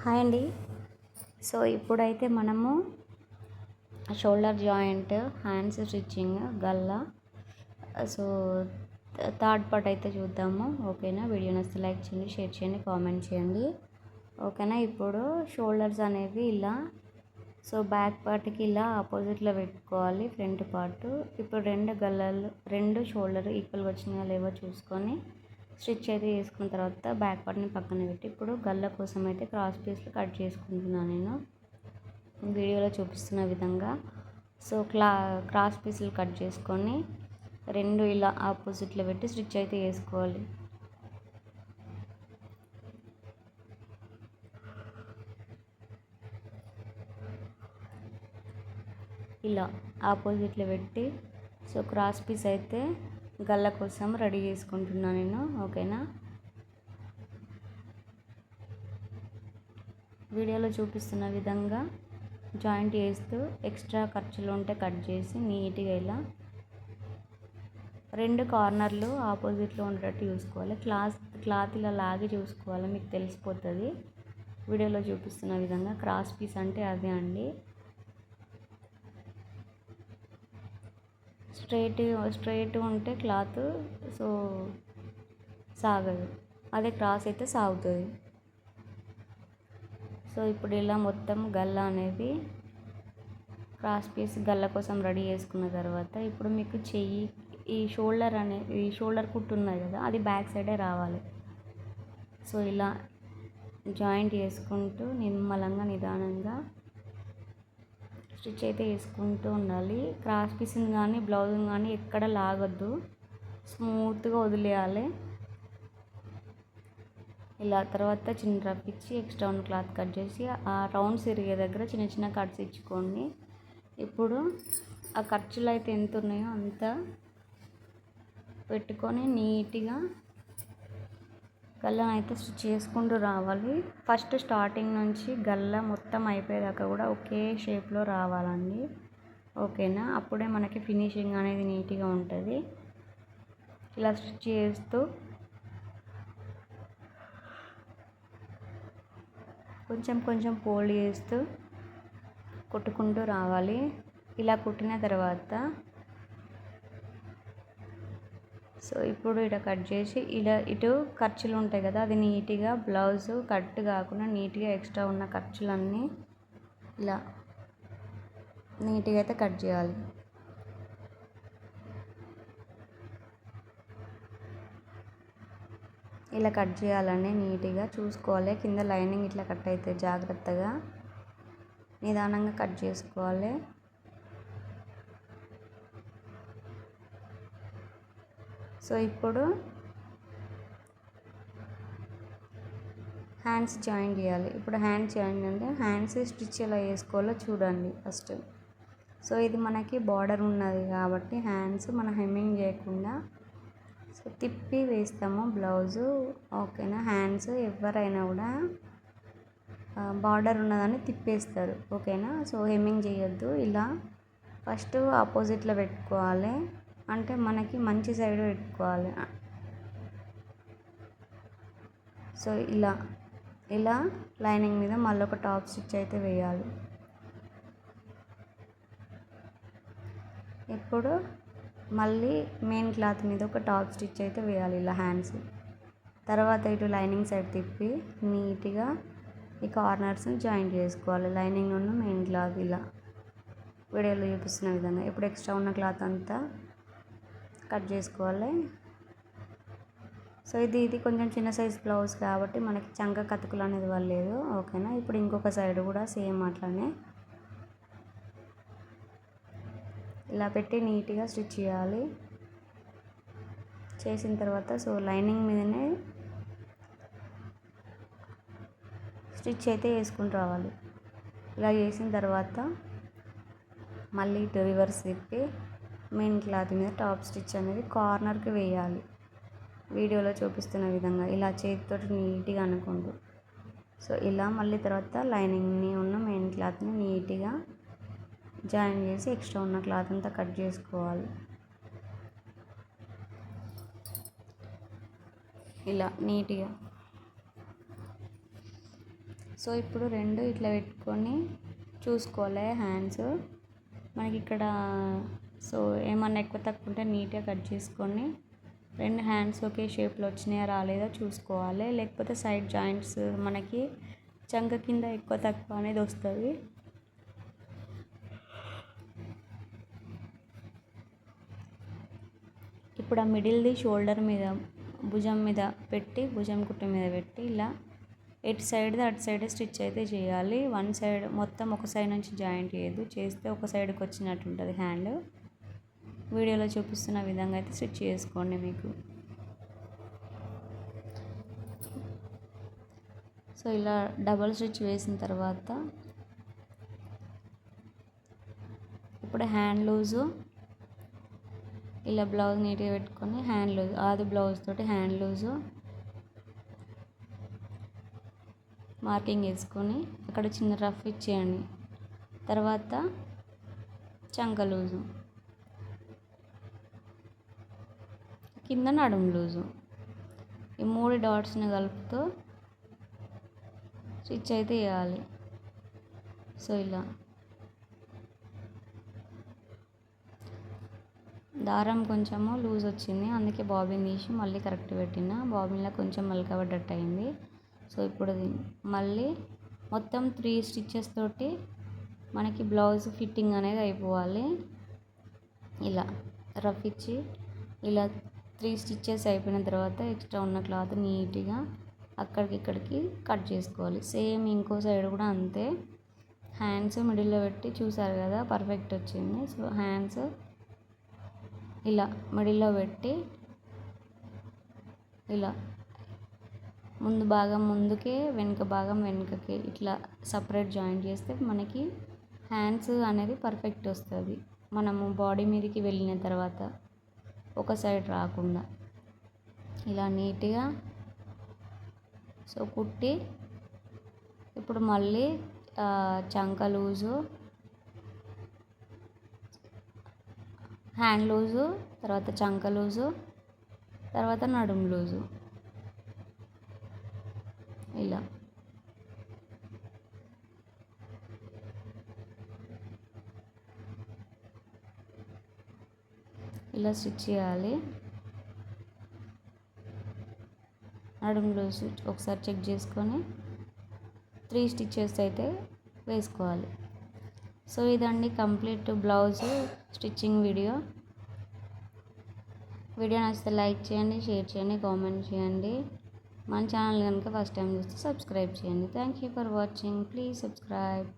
Hi అండి. So ఇప్పుడైతే మనము shoulder joint, hands stitching, Galla so third part అయితే చూద్దాము. ఓకేనా? వీడియో నచ్చితే లైక్ చేయండి, షేర్ చేయండి, కామెంట్ చేయండి. ఓకేనా? ఇప్పుడు షోల్డర్స్ అనేవి ఇలా బ్యాక్ పార్ట్కి ఇలా ఆపోజిట్లో పెట్టుకోవాలి ఫ్రంట్ పార్ట్. ఇప్పుడు రెండు షోల్డర్ ఈక్వల్గా వచ్చినాయో లేవో చూసుకొని స్టిచ్ అయితే చేసుకున్న తర్వాత బ్యాక్ పార్ట్ని పక్కన పెట్టి ఇప్పుడు గల్ల కోసం అయితే క్రాస్ పీస్లు కట్ చేసుకుంటున్నాను నేను వీడియోలో చూపిస్తున్న విధంగా. సో క్రాస్ పీసులు కట్ చేసుకొని రెండు ఇలా ఆపోజిట్లో పెట్టి స్టిచ్ అయితే చేసుకోవాలి. ఇలా ఆపోజిట్లో పెట్టి సో క్రాస్ పీస్ అయితే గల్ల కోసం రెడీ చేసుకుంటున్నాను నేను. ఓకేనా? వీడియోలో చూపిస్తున్న విధంగా జాయింట్ చేస్తూ ఎక్స్ట్రా ఖర్చులు ఉంటే కట్ చేసి నీట్గా ఇలా రెండు కార్నర్లు ఆపోజిట్లో ఉండేటట్టు చూసుకోవాలి. క్లాత్ ఇలా లాగి చూసుకోవాలి, మీకు తెలిసిపోతుంది. వీడియోలో చూపిస్తున్న విధంగా క్రాస్ పీస్ అంటే అదే అండి. స్ట్రైట్ ఉంటే క్లాత్ సో సాగదు, అదే క్రాస్ అయితే సాగుతుంది. సో ఇప్పుడు ఇలా మొత్తం గల్ల అనేది క్రాస్ పీస్ గల్ల కోసం రెడీ చేసుకున్న తర్వాత ఇప్పుడు మీకు చెయ్యి ఈ షోల్డర్ కుట్టు ఉన్నది కదా, అది బ్యాక్ సైడే రావాలి. సో ఇలా జాయింట్ చేసుకుంటూ నిమ్మలంగా నిదానంగా స్టిచ్ అయితే వేసుకుంటూ ఉండాలి. క్రాస్ పీస్ని కానీ బ్లౌజ్ని కానీ ఎక్కడ లాగొద్దు, స్మూత్గా వదిలేయాలి. ఇలా తర్వాత చిన్న రఫ్ ఇచ్చి ఎక్స్ట్రా ఉన్న క్లాత్ కట్ చేసి ఆ రౌండ్స్ ఇరిగే దగ్గర చిన్న చిన్న కట్స్ ఇచ్చుకోండి. ఇప్పుడు ఆ ఖర్చులు అయితే ఎంత ఉన్నాయో అంత పెట్టుకొని నీట్గా గల్లను అయితే స్టిచ్ చేసుకుంటూ రావాలి. ఫస్ట్ స్టార్టింగ్ నుంచి గల్ల మొత్తం అయిపోయేదాకా కూడా ఒకే షేప్లో రావాలండి. ఓకేనా? అప్పుడే మనకి ఫినిషింగ్ అనేది నీట్గా ఉంటుంది. ఇలా స్టిచ్ చేస్తూ కొంచెం ఫోల్డ్ చేస్తూ కుట్టుకుంటూ రావాలి. ఇలా కుట్టిన తర్వాత సో ఇప్పుడు ఇలా కట్ చేసి ఇలా ఇటు ఖర్చులు ఉంటాయి కదా, అది నీట్గా బ్లౌజ్ కట్ కాకుండా నీట్గా ఎక్స్ట్రా ఉన్న ఖర్చులన్నీ ఇలా నీట్గా అయితే కట్ చేయాలి. ఇలా కట్ చేయాలండి, నీట్గా చూసుకోవాలి. కింద లైనింగ్ ఇట్లా కట్ అయితే జాగ్రత్తగా నిదానంగా కట్ చేసుకోవాలి. సో ఇప్పుడు హ్యాండ్స్ జాయిన్ చేయాలి. ఇప్పుడు హ్యాండ్స్ జాయిన్ అంటే హ్యాండ్స్ స్టిచ్ ఎలా వేసుకోవాలో చూడండి ఫస్ట్. సో ఇది మనకి బార్డర్ ఉన్నది కాబట్టి హ్యాండ్స్ మనం హెమ్మింగ్ చేయకుండా సో తిప్పి వేస్తాము బ్లౌజు. ఓకేనా? హ్యాండ్స్ ఎవరైనా కూడా బార్డర్ ఉన్నదని తిప్పేస్తారు. ఓకేనా? సో హెమ్మింగ్ చేయొద్దు. ఇలా ఫస్ట్ ఆపోజిట్లో పెట్టుకోవాలి, అంటే మనకి మంచి సైడ్ పెట్టుకోవాలి. సో ఇలా లైనింగ్ మీద మళ్ళీ ఒక టాప్ స్టిచ్ అయితే వేయాలి. ఇప్పుడు మళ్ళీ మెయిన్ క్లాత్ మీద ఒక టాప్ స్టిచ్ అయితే వేయాలి ఇలా హ్యాండ్స్. తర్వాత ఇటు లైనింగ్ సైడ్ తిప్పి నీట్గా ఈ కార్నర్స్ని జాయింట్ చేసుకోవాలి, లైనింగ్ ఉన్న మెయిన్ క్లాత్ ఇలా వీడియోలో చూపిస్తున్న విధంగా. ఇప్పుడు ఎక్స్ట్రా ఉన్న క్లాత్ అంతా కట్ చేసుకోవాలి. సో ఇది కొంచెం చిన్న సైజ్ బ్లౌజ్ కాబట్టి మనకి చంక కతుకులు అనేది వాళ్ళలేదు. ఓకేనా? ఇప్పుడు ఇంకొక సైడ్ కూడా సేమ్ అట్లానే ఇలా పెట్టి నీట్గా స్టిచ్ చేయాలి. చేసిన తర్వాత సో లైనింగ్ మీదనే స్టిచ్ అయితే వేసుకుని రావాలి. ఇలా చేసిన తర్వాత మళ్ళీ ఇటు రివర్స్ తిప్పి మెయిన్ క్లాత్ మీద టాప్ స్టిచ్ అనేది కార్నర్కి వేయాలి. వీడియోలో చూపిస్తున్న విధంగా ఇలా చేతితో నీట్గా అనుకుంటూ సో ఇలా మళ్ళీ తర్వాత లైనింగ్ని ఉన్న మెయిన్ క్లాత్ని నీట్గా జాయిన్ చేసి ఎక్స్ట్రా ఉన్న క్లాత్ అంతా కట్ చేసుకోవాలి. ఇలా నీట్గా సో ఇప్పుడు రెండు ఇట్లా పెట్టుకొని చూసుకోవాలి హ్యాండ్స్ మనకి ఇక్కడ. సో ఏమన్నా ఎక్కువ తక్కువ ఉంటే నీట్గా కట్ చేసుకొని రెండు హ్యాండ్స్ ఒకే షేప్లో వచ్చినాయా రాలేదా చూసుకోవాలి. లేకపోతే సైడ్ జాయింట్స్ మనకి చంక కింద ఎక్కువ తక్కువ అనేది వస్తుంది. ఇప్పుడు ఆ మిడిల్ది షోల్డర్ మీద భుజం మీద పెట్టి భుజం కుట్టు మీద పెట్టి ఇలా ఎటు సైడ్ది అటు సైడ్ స్టిచ్ అయితే చేయాలి. వన్ సైడ్ మొత్తం ఒక సైడ్ నుంచి జాయింట్ చేయదు, చేస్తే ఒక సైడ్కి వచ్చినట్టు ఉంటుంది హ్యాండ్. వీడియోలో చూపిస్తున్న విధంగా అయితే స్టిచ్ చేసుకోండి. మీకు సో ఇలా డబల్ స్టిచ్ వేసిన తర్వాత ఇప్పుడు హ్యాండ్ లూజు ఇలా బ్లౌజ్ నీట్గా పెట్టుకొని హ్యాండ్ లూజ్ ఆది బ్లౌజ్ తోటి హ్యాండ్ లూజు మార్కింగ్ వేసుకొని అక్కడ చిన్న రఫ్ ఇచ్చేయండి. తర్వాత చంక లూజు, కింద నడుం లూజు, ఈ 3 డాట్స్ని కలుపుతూ స్టిచ్ అయితే వేయాలి. సో ఇలా దారం కొంచెము లూజ్ వచ్చింది, అందుకే బాబిన్ తీసి మళ్ళీ కరెక్ట్ పెట్టిన. బాబిన్లో కొంచెం మలకబడ్డట్టు అయింది. సో ఇప్పుడు మళ్ళీ మొత్తం 3 స్టిచ్చెస్ తోటి మనకి బ్లౌజ్ ఫిట్టింగ్ అనేది అయిపోవాలి. ఇలా రఫ్ ఇచ్చి ఇలా 3 స్టిచ్చెస్ అయిపోయిన తర్వాత ఎక్స్ట్రా ఉన్న క్లాత్ నీట్గా అక్కడికి ఇక్కడికి కట్ చేసుకోవాలి. సేమ్ ఇంకో సైడ్ కూడా అంతే. హ్యాండ్స్ మిడిల్లో పెట్టి చూసారు కదా పర్ఫెక్ట్ వచ్చింది. సో హ్యాండ్స్ ఇలా మిడిల్లో పెట్టి ఇలా ముందు భాగం ముందుకే వెనుక భాగం వెనుకకి ఇట్లా సపరేట్ జాయింట్ చేస్తే మనకి హ్యాండ్స్ అనేది పర్ఫెక్ట్ వస్తుంది. మనము బాడీ మీదకి వెళ్ళిన తర్వాత ఒక సైడ్ రాకుండా ఇలా నీట్గా సో కుట్టి ఇప్పుడు మళ్ళీ చంక లూజు, హ్యాండ్ లూజు, తర్వాత చంక లూజు, తర్వాత నడుం లూజు ఇలా ఇలా స్టిచ్ చేయాలి. నడుం లూజ్ ఒకసారి చెక్ చేసుకొని 3 స్టిచ్చెస్ అయితే వేసుకోవాలి. సో ఇదండి complete blouse stitching video. Video నచ్చితే లైక్ చేయండి, షేర్ చేయండి, కామెంట్ చేయండి. మన ఛానల్ కనుక ఫస్ట్ టైం చూస్తే సబ్స్క్రైబ్ చేయండి. Thank you for watching. Please subscribe.